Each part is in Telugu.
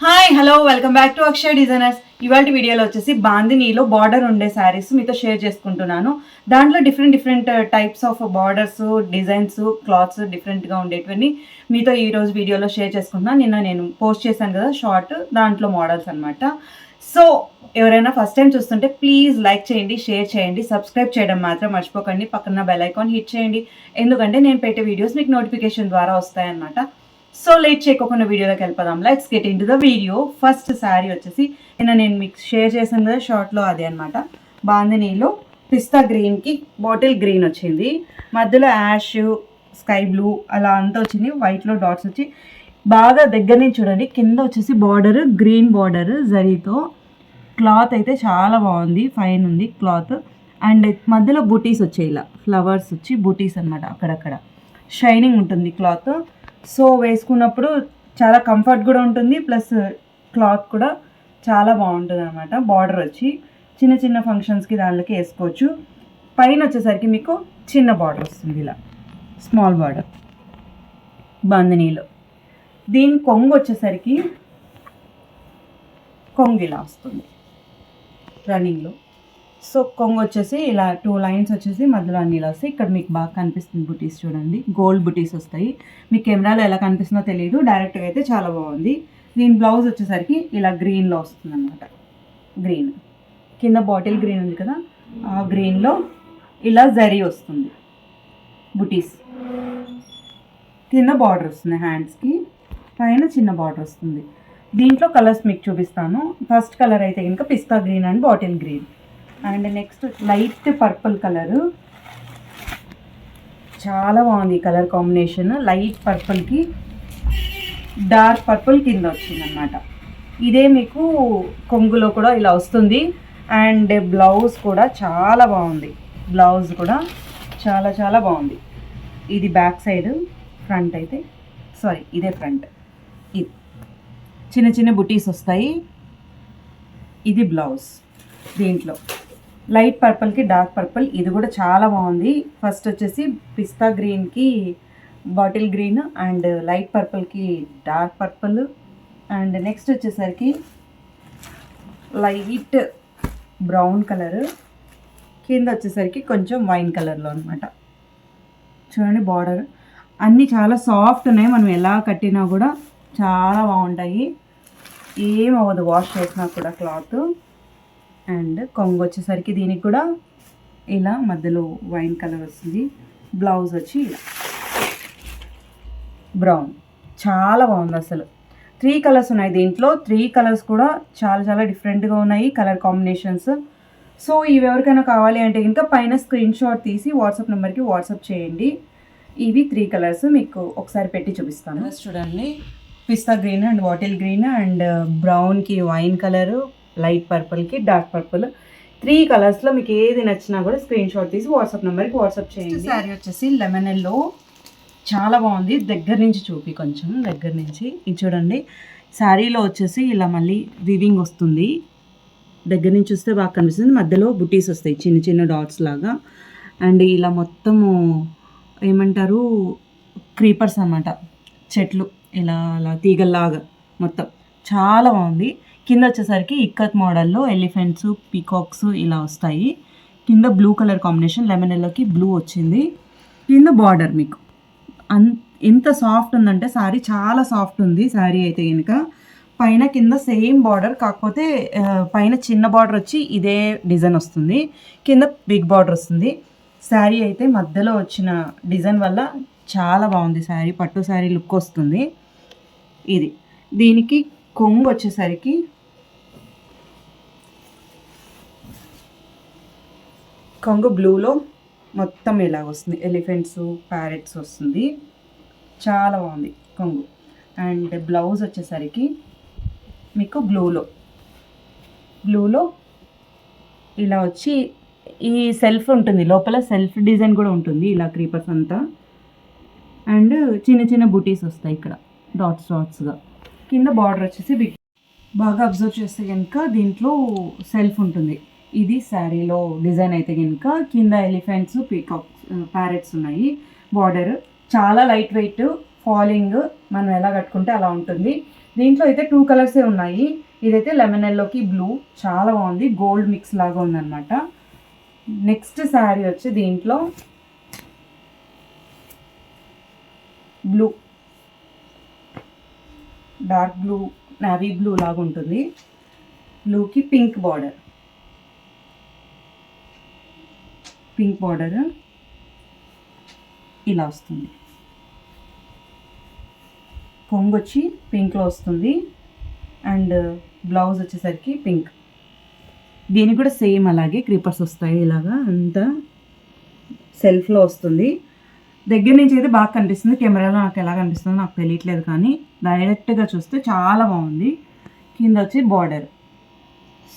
Hi hello welcome back to Akshay designers. ఇవాళ వీడియోలో వచ్చేసి బాందినీలో బార్డర్ ఉండే శారీస్ మీతో షేర్ చేసుకుంటున్నాను. దాంట్లో different types of borders, designs, clothes డిఫరెంట్గా ఉండేటివన్నీ మీతో ఈరోజు వీడియోలో షేర్ చేసుకుంటున్నాను. నిన్న నేను పోస్ట్ చేశాను కదా షార్ట్, దాంట్లో మోడల్స్ అనమాట. సో ఎవరైనా ఫస్ట్ టైం చూస్తుంటే ప్లీజ్ లైక్ చేయండి, షేర్ చేయండి, సబ్స్క్రైబ్ చేయడం మాత్రం మర్చిపోకండి. పక్కన బెల్ ఐకాన్ హిట్ చేయండి, ఎందుకంటే నేను పెట్టే వీడియోస్ మీకు నోటిఫికేషన్ ద్వారా వస్తాయన్నమాట. సో లేట్ చేయకుండా వీడియోలోకి వెళ్ళిపోదాం. Let's get in to the video. First sari వచ్చేసి నేను మీకు షేర్ చేశాను కదా షార్ట్లో, అదే అనమాట. బాందినీలో పిస్తా గ్రీన్కి బాటిల్ గ్రీన్ వచ్చింది, మధ్యలో యాష్, స్కై బ్లూ అలా అంతా వచ్చింది, వైట్లో డాట్స్ వచ్చి బాగా దగ్గర నుంచి చూడండి. కింద వచ్చేసి బార్డర్ గ్రీన్ బార్డర్ జరీతో, క్లాత్ అయితే చాలా బాగుంది, ఫైన్ ఉంది క్లాత్. అండ్ మధ్యలో బూటీస్ వచ్చాయి, ఇలా ఫ్లవర్స్ వచ్చి బూటీస్ అనమాట, అక్కడక్కడ షైనింగ్ ఉంటుంది క్లాత్. సో వేసుకున్నప్పుడు చాలా కంఫర్ట్ కూడా ఉంటుంది, ప్లస్ క్లాత్ కూడా చాలా బాగుంటుంది అనమాట. బార్డర్ వచ్చి చిన్న చిన్న ఫంక్షన్స్కి దాంట్లోకి వేసుకోవచ్చు. పైన వచ్చేసరికి మీకు చిన్న బార్డర్ వస్తుంది, ఇలా స్మాల్ బార్డర్ బాందినీలో. దీని కొంగు వచ్చేసరికి కొంగు ఇలా వస్తుంది రన్నింగ్లో. సో కొంగు వచ్చేసి ఇలా 2 లైన్స్ వచ్చేసి మధ్యలో అన్ని ఇలా వస్తాయి. ఇక్కడ మీకు బాగా కనిపిస్తుంది బుటీస్, చూడండి గోల్డ్ బుటీస్ వస్తాయి. మీకు కెమెరాలో ఎలా కనిపిస్తుందో తెలియదు, డైరెక్ట్గా అయితే చాలా బాగుంది. దీని బ్లౌజ్ వచ్చేసరికి ఇలా గ్రీన్లో వస్తుంది అనమాట. గ్రీన్ కింద బాటిల్ గ్రీన్ ఉంది కదా, ఆ గ్రీన్లో ఇలా జరీ వస్తుంది బుటీస్. కింద బార్డర్ వస్తుంది హ్యాండ్స్కి, పైన చిన్న బార్డర్ వస్తుంది. దీంట్లో కలర్స్ మీకు చూపిస్తాను. ఫస్ట్ కలర్ అయితే కనుక pista green and bottle green. And next light purple colour, చాలా బాగుంది ఈ కలర్ కాంబినేషన్. లైట్ పర్పుల్కి డార్క్ పర్పుల్ కింద వచ్చింది అనమాట. ఇదే మీకు కొంగులో కూడా ఇలా వస్తుంది. అండ్ బ్లౌజ్ కూడా చాలా బాగుంది, బ్లౌజ్ కూడా చాలా చాలా బాగుంది. ఇది బ్యాక్ సైడ్, ఫ్రంట్ అయితే సారీ ఇదే ఫ్రంట్. ఇది చిన్న చిన్న బుటీస్ వస్తాయి. ఇది బ్లౌజ్. దీంట్లో లైట్ పర్పుల్కి డార్క్ పర్పుల్, ఇది కూడా చాలా బాగుంది. ఫస్ట్ వచ్చేసి పిస్తా గ్రీన్కి బాటిల్ గ్రీన్, అండ్ లైట్ పర్పుల్కి డార్క్ పర్పుల్, అండ్ నెక్స్ట్ వచ్చేసరికి లైట్ బ్రౌన్ కలర్, కింద వచ్చేసరికి కొంచెం వైన్ కలర్లో అనమాట. చూడండి బార్డర్ అన్నీ చాలా సాఫ్ట్ ఉన్నాయి, మనం ఎలా కట్టినా కూడా చాలా బాగుంటాయి, ఏం అవ్వదు వాష్ చేసినా కూడా క్లాత్. అండ్ కొంగు వచ్చేసరికి దీనికి కూడా ఇలా మధ్యలో వైన్ కలర్ వస్తుంది. బ్లౌజ్ వచ్చి ఇలా బ్రౌన్, చాలా బాగుంది అసలు. 3 కలర్స్ ఉన్నాయి దీంట్లో. 3 కలర్స్ కూడా చాలా చాలా డిఫరెంట్గా ఉన్నాయి కలర్ కాంబినేషన్స్. సో ఇవి ఎవరికైనా కావాలి అంటే ఇంకా పైన స్క్రీన్ షాట్ తీసి వాట్సాప్ నెంబర్కి వాట్సాప్ చేయండి. ఇవి 3 కలర్స్ మీకు ఒకసారి పెట్టి చూపిస్తాను. చూడండి, pista green and bottle green, and బ్రౌన్కి వైన్ కలరు, లైట్ పర్పుల్కి డార్క్ పర్పుల్. 3 కలర్స్లో మీకు ఏది నచ్చినా కూడా స్క్రీన్ షాట్ తీసి వాట్సాప్ నెంబర్కి వాట్సాప్ చేయండి. శారీ వచ్చేసి లెమన్ ఎల్లో, చాలా బాగుంది. దగ్గర నుంచి చూపి, కొంచెం దగ్గర నుంచి ఇది చూడండి. శారీలో వచ్చేసి ఇలా మళ్ళీ వివింగ్ వస్తుంది, దగ్గర నుంచి చూస్తే బాగా కనిపిస్తుంది. మధ్యలో బుటీస్ వస్తాయి చిన్న చిన్న డాట్స్ లాగా. అండ్ ఇలా మొత్తము ఏమంటారు, క్రీపర్స్ అన్నమాట, చెట్లు ఇలా అలా తీగల్లాగా మొత్తం చాలా బాగుంది. కింద వచ్చేసరికి ఇక్కత్ మోడల్లో ఎలిఫెంట్స్, పీకాక్స్ ఇలా వస్తాయి. కింద బ్లూ కలర్ కాంబినేషన్, లెమన్ ఎల్లోకి బ్లూ వచ్చింది. కింద బార్డర్ మీకు ఎంత సాఫ్ట్ ఉందంటే శారీ చాలా సాఫ్ట్ ఉంది. శారీ అయితే కనుక పైన కింద సేమ్ బార్డర్, కాకపోతే పైన చిన్న బార్డర్ వచ్చి ఇదే డిజైన్ వస్తుంది, కింద బిగ్ బార్డర్ వస్తుంది. శారీ అయితే మధ్యలో వచ్చిన డిజైన్ వల్ల చాలా బాగుంది శారీ, పట్టు శారీ లుక్ వస్తుంది. ఇది దీనికి కొంగు వచ్చేసరికి కొంగు బ్లూలో మొత్తం ఇలా వస్తుంది, ఎలిఫెంట్స్, ప్యారెట్స్ వస్తుంది, చాలా బాగుంది కొంగు. అండ్ బ్లౌజ్ వచ్చేసరికి మీకు బ్లూలో ఇలా వచ్చి ఈ సెల్ఫ్ ఉంటుంది, లోపల సెల్ఫ్ డిజైన్ కూడా ఉంటుంది, ఇలా క్రీపర్స్ అంతా. అండ్ చిన్న చిన్న బూటీస్ వస్తాయి ఇక్కడ డాట్స్గా. కింద బార్డర్ వచ్చేసి బిగ్. బాగా అబ్జర్వ్ చేస్తే కనుక దీంట్లో సెల్ఫ్ ఉంటుంది. ఇది శారీలో డిజైన్ అయితే కనుక కింద ఎలిఫెంట్స్, పీకాక్స్, ప్యారెట్స్ ఉన్నాయి. బార్డర్ చాలా లైట్ వెయిట్, ఫాలింగ్, మనం ఎలా కట్టుకుంటే అలా ఉంటుంది. దీంట్లో అయితే 2 కలర్సే ఉన్నాయి. ఇదైతే లెమన్ ఎల్లోకి బ్లూ చాలా బాగుంది. గోల్డ్ మిక్స్ లాగా ఉందన్నమాట. నెక్స్ట్ శారీ వచ్చి దీంట్లో blue, dark blue, navy blue లాగా ఉంటుంది. బ్లూకి పింక్ బార్డర్, ఇలా వస్తుంది. కొంగు వచ్చి పింక్లో వస్తుంది అండ్ బ్లౌజ్ వచ్చేసరికి పింక్. దీనికి కూడా సేమ్ అలాగే క్రీపర్స్ వస్తాయి. ఇలాగా అంతా సెల్ఫ్లో వస్తుంది. దగ్గర నుంచి అయితే బాగా కనిపిస్తుంది. కెమెరాలో నాకు ఎలా కనిపిస్తుందో నాకు తెలియట్లేదు, కానీ డైరెక్ట్గా చూస్తే చాలా బాగుంది. కింద వచ్చి బార్డర్.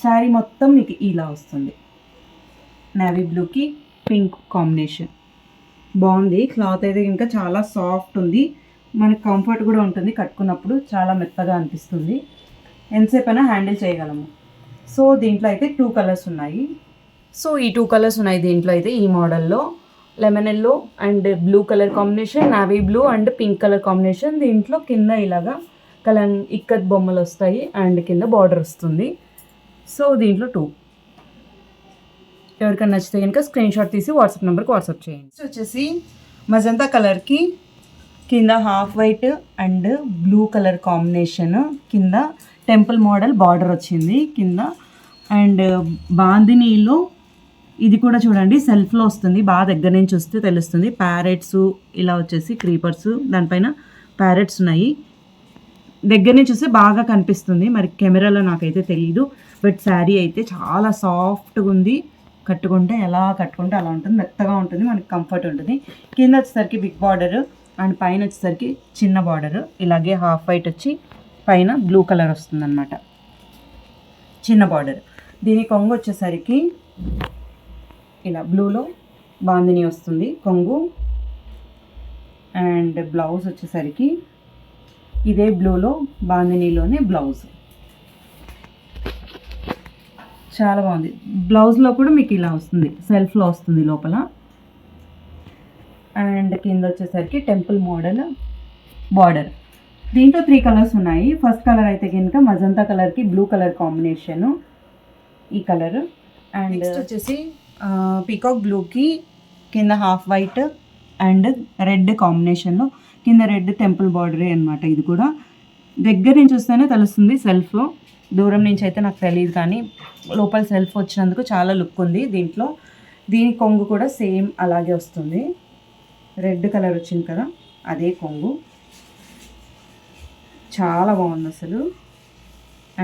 శారీ మొత్తం మీకు ఇలా వస్తుంది. నేవీ బ్లూకి పింక్ కాంబినేషన్ బాగుంది. క్లాత్ అయితే ఇంకా చాలా సాఫ్ట్ ఉంది. మనకి కంఫర్ట్ కూడా ఉంటుంది. కట్టుకున్నప్పుడు చాలా మెత్తగా అనిపిస్తుంది. ఎంతసేపు అయినా హ్యాండిల్ చేయగలము. సో దీంట్లో అయితే 2 కలర్స్ ఉన్నాయి. ఈ 2 కలర్స్ ఉన్నాయి దీంట్లో అయితే. ఈ మోడల్లో lemon yellow and blue colour combination, navy blue and pink colour combination. దీంట్లో కింద ఇలాగా ఇక్కత్ బొమ్మలు వస్తాయి అండ్ కింద బార్డర్ వస్తుంది. సో దీంట్లో 2. ఎవరికైనా నచ్చితే కనుక స్క్రీన్ షాట్ తీసి వాట్సాప్ నెంబర్కి వాట్సాప్ చేయండి. నెక్స్ట్ వచ్చేసి మజంతా కలర్కి కింద half white and blue colour combination, కింద టెంపుల్ మోడల్ బార్డర్ వచ్చింది కింద. అండ్ బాందినీలో ఇది కూడా చూడండి సెల్ఫ్లో వస్తుంది. బాగా దగ్గర నుంచి వస్తే తెలుస్తుంది. ప్యారెట్స్ ఇలా వచ్చేసి క్రీపర్స్, దానిపైన ప్యారెట్స్ ఉన్నాయి. దగ్గర నుంచి చూస్తే బాగా కనిపిస్తుంది. మరి కెమెరాలో నాకైతే తెలియదు. బట్ శారీ అయితే చాలా సాఫ్ట్గా ఉంది. కట్టుకుంటే అలా ఉంటుంది. మెత్తగా ఉంటుంది. మనకి కంఫర్ట్ ఉంటుంది. కింద వచ్చేసరికి బిగ్ బార్డర్ అండ్ పైన వచ్చేసరికి చిన్న బార్డర్. ఇలాగే హాఫ్ వైట్ వచ్చి పైన బ్లూ కలర్ వస్తుంది అన్నమాట. చిన్న బార్డర్. దీని కొంగు వచ్చేసరికి ఇలా బ్లూలో బాందిని వస్తుంది కొంగు. అండ్ బ్లౌజ్ వచ్చేసరికి ఇదే బ్లూలో బాందినీలోనే బ్లౌజ్. చాలా బాగుంది. బ్లౌజ్లో కూడా మీకు ఇలా వస్తుంది, సెల్ఫ్లో వస్తుంది లోపల. అండ్ కింద వచ్చేసరికి టెంపుల్ మోడల్ బార్డర్. దీంట్లో 3 కలర్స్ ఉన్నాయి. ఫస్ట్ కలర్ అయితే కనుక మజంతా కలర్కి బ్లూ కలర్ కాంబినేషను, ఈ కలర్. అండ్ నెక్స్ట్ వచ్చేసి పీకాక్ బ్లూకి కింద హాఫ్ వైట్ అండ్ రెడ్ కాంబినేషన్లో, కింద రెడ్ టెంపుల్ బార్డరే అనమాట. ఇది కూడా దగ్గర నుంచి చూస్తేనే తెలుస్తుంది సెల్ఫ్లో. దూరం నుంచి అయితే నాకు తెలియదు, కానీ లోపల సెల్ఫ్ వచ్చినందుకు చాలా లుక్ ఉంది దీంట్లో. దీని కొంగు కూడా సేమ్ అలాగే వస్తుంది. రెడ్ కలర్ వచ్చింది కదా, అదే కొంగు. చాలా బాగుంది అసలు.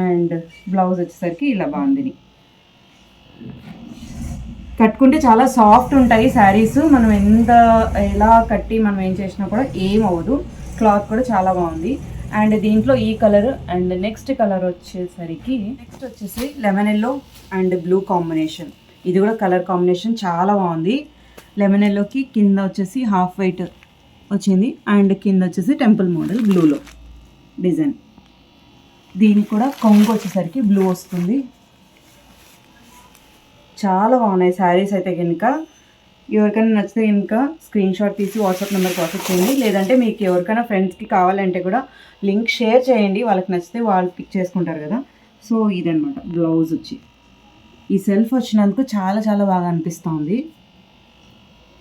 అండ్ బ్లౌజ్ వచ్చేసరికి ఇలా బాగుంది. కట్టుకుంటే చాలా సాఫ్ట్ ఉంటాయి శారీస్. మనం ఎలా కట్టి మనం ఏం చేసినా కూడా ఏం అవ్వదు. క్లాత్ కూడా చాలా బాగుంది. అండ్ దీంట్లో ఈ కలర్ అండ్ నెక్స్ట్ కలర్ వచ్చేసి lemon yellow and blue combination. ఇది కూడా కలర్ కాంబినేషన్ చాలా బాగుంది. లెమన్ ఎల్లోకి కింద వచ్చేసి హాఫ్ వైట్ వచ్చింది అండ్ కింద వచ్చేసి టెంపుల్ మోడల్ బ్లూలో డిజైన్. దీనికి కూడా కొంగు వచ్చేసరికి బ్లూ వస్తుంది. చాలా బాగున్నాయి శారీస్ అయితే కనుక. ఎవరికైనా నచ్చితే కనుక స్క్రీన్ షాట్ తీసి వాట్సాప్ నెంబర్కి వాట్సాప్ చేయండి. లేదంటే మీకు ఎవరికైనా ఫ్రెండ్స్కి కావాలంటే కూడా లింక్ షేర్ చేయండి. వాళ్ళకి నచ్చితే వాళ్ళు పిక్ చేసుకుంటారు కదా. సో ఇదనమాట బ్లౌజ్ వచ్చి. ఈ సెల్ఫ్ వచ్చినందుకు చాలా చాలా బాగా అనిపిస్తుంది.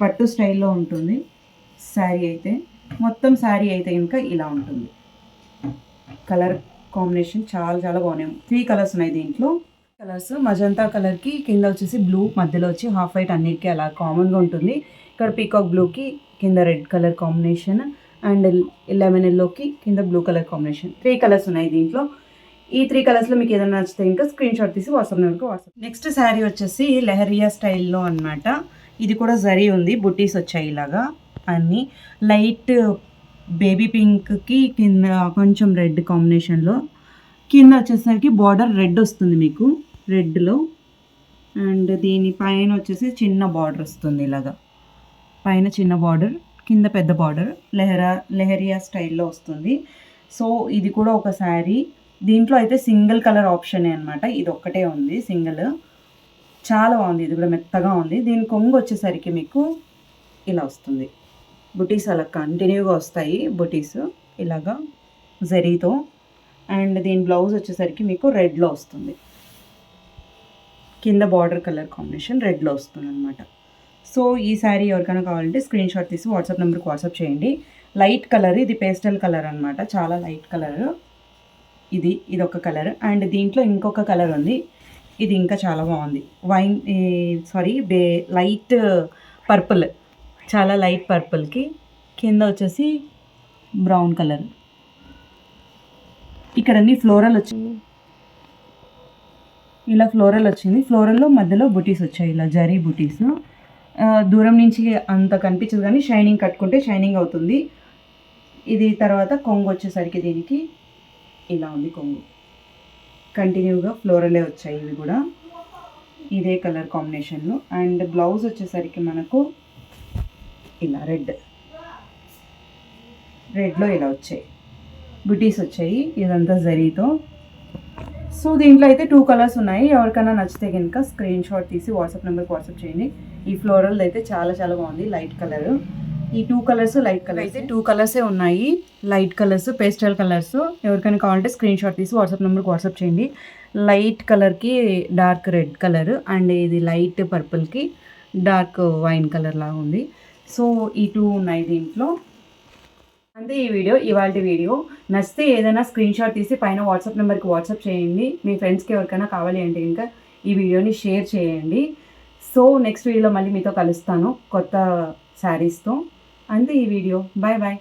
పట్టు స్టైల్లో ఉంటుంది శారీ అయితే. మొత్తం శారీ అయితే కనుక ఇలా ఉంటుంది. కలర్ కాంబినేషన్ చాలా చాలా బాగున్నాయి. 3 కలర్స్ ఉన్నాయి దీంట్లో. కలర్స్ మజంతా కలర్కి కింద వచ్చేసి బ్లూ, మధ్యలో వచ్చి హాఫ్ వైట్, అన్నిటికీ అలా కామన్గా ఉంటుంది. ఇక్కడ పీకాక్ బ్లూకి కింద red colour combination and lemon ఎల్లోకి కింద బ్లూ కలర్ కాంబినేషన్. 3 కలర్స్ ఉన్నాయి దీంట్లో. ఈ 3 కలర్స్లో మీకు ఏదైనా నచ్చితే ఇంకా స్క్రీన్ షాట్ తీసి వాట్సాప్ నెంబర్కి వాట్సాప్. నెక్స్ట్ శారీ వచ్చేసి లెహరియా స్టైల్లో అనమాట. ఇది కూడా జరీ ఉంది, బుటీస్ వచ్చాయి ఇలాగా అన్నీ. లైట్ బేబీ పింక్కి కింద కొంచెం రెడ్ కాంబినేషన్లో, కింద వచ్చేసరికి బార్డర్ రెడ్ వస్తుంది మీకు, రెడ్లో. అండ్ దీని పైన వచ్చేసి చిన్న బార్డర్ వస్తుంది ఇలాగా. పైన చిన్న బార్డర్, కింద పెద్ద బార్డర్. లెహరియా స్టైల్లో వస్తుంది. సో ఇది కూడా ఒక శారీ. దీంట్లో అయితే సింగిల్ కలర్ ఆప్షనే అనమాట. ఇది ఒక్కటే ఉంది సింగిల్. చాలా బాగుంది. ఇది కూడా మెత్తగా ఉంది. దీని కొంగు వచ్చేసరికి మీకు ఇలా వస్తుంది. బుటీస్ అలా కంటిన్యూగా వస్తాయి. బుటీస్ ఇలాగా జరీతో. అండ్ దీని బ్లౌజ్ వచ్చేసరికి మీకు రెడ్లో వస్తుంది, కింద బార్డర్ కలర్ కాంబినేషన్ రెడ్లో వస్తుంది అనమాట. సో ఈ శారీ ఎవరికైనా కావాలంటే స్క్రీన్ షాట్ తీసి వాట్సాప్ నెంబర్కి వాట్సాప్ చేయండి. లైట్ కలర్, ఇది పేస్టల్ కలర్ అనమాట, చాలా లైట్ కలర్. ఇది ఒక కలర్ అండ్ దీంట్లో ఇంకొక కలర్ ఉంది, ఇది ఇంకా చాలా బాగుంది. వైన్ లైట్ పర్పుల్, చాలా లైట్ పర్పుల్కి కింద వచ్చేసి బ్రౌన్ కలర్. ఇక్కడ అన్ని ఫ్లోరల్ వచ్చింది, ఇలా ఫ్లోరల్ వచ్చింది. ఫ్లోరల్లో మధ్యలో బుటీస్ వచ్చాయి, ఇలా జరీ బుటీస్. దూరం నుంచి అంత కనిపించదు కానీ షైనింగ్ కట్టుకుంటే షైనింగ్ అవుతుంది. ఇది తర్వాత కొంగు వచ్చేసరికి దీనికి ఇలా ఉంది కొంగు, కంటిన్యూగా ఫ్లోరలే వచ్చాయి ఇవి కూడా ఇదే కలర్ కాంబినేషన్లో. అండ్ బ్లౌజ్ వచ్చేసరికి మనకు ఇలా రెడ్లో ఇలా వచ్చాయి బుటీస్ వచ్చాయి, ఇదంతా జరీతో. సో దీంట్లో అయితే 2 కలర్స్ ఉన్నాయి, ఎవరికైనా నచ్చితే కనుక స్క్రీన్ షాట్ తీసి వాట్సాప్ నెంబర్కి వాట్సాప్ చేయండి. ఈ ఫ్లోరల్ అయితే చాలా చాలా బాగుంది, లైట్ కలర్. ఈ 2 కలర్స్ లైట్ కలర్ అయితే 2 కలర్సే ఉన్నాయి, లైట్ కలర్స్, పేస్టల్ కలర్స్. ఎవరికైనా కావాలంటే స్క్రీన్ షాట్ తీసి వాట్సాప్ నెంబర్కి వాట్సాప్ చేయండి. లైట్ కలర్కి డార్క్ రెడ్ కలర్ అండ్ ఇది లైట్ పర్పుల్కి డార్క్ వైన్ కలర్ లాగా ఉంది. సో ఈ 2 ఉన్నాయి దీంట్లో. అంతే ఈ వీడియో, ఇవాళ వీడియో. నచ్చితే ఏదైనా స్క్రీన్ షాట్ తీసి పైన వాట్సాప్ నెంబర్కి వాట్సాప్ చేయండి. మీ ఫ్రెండ్స్కి ఎవరికైనా కావాలి అంటే ఇంకా ఈ వీడియోని షేర్ చేయండి. సో నెక్స్ట్ వీడియోలో మళ్ళీ మీతో కలుస్తాను కొత్త శారీస్తో. అంతే ఈ వీడియో, బాయ్ బాయ్.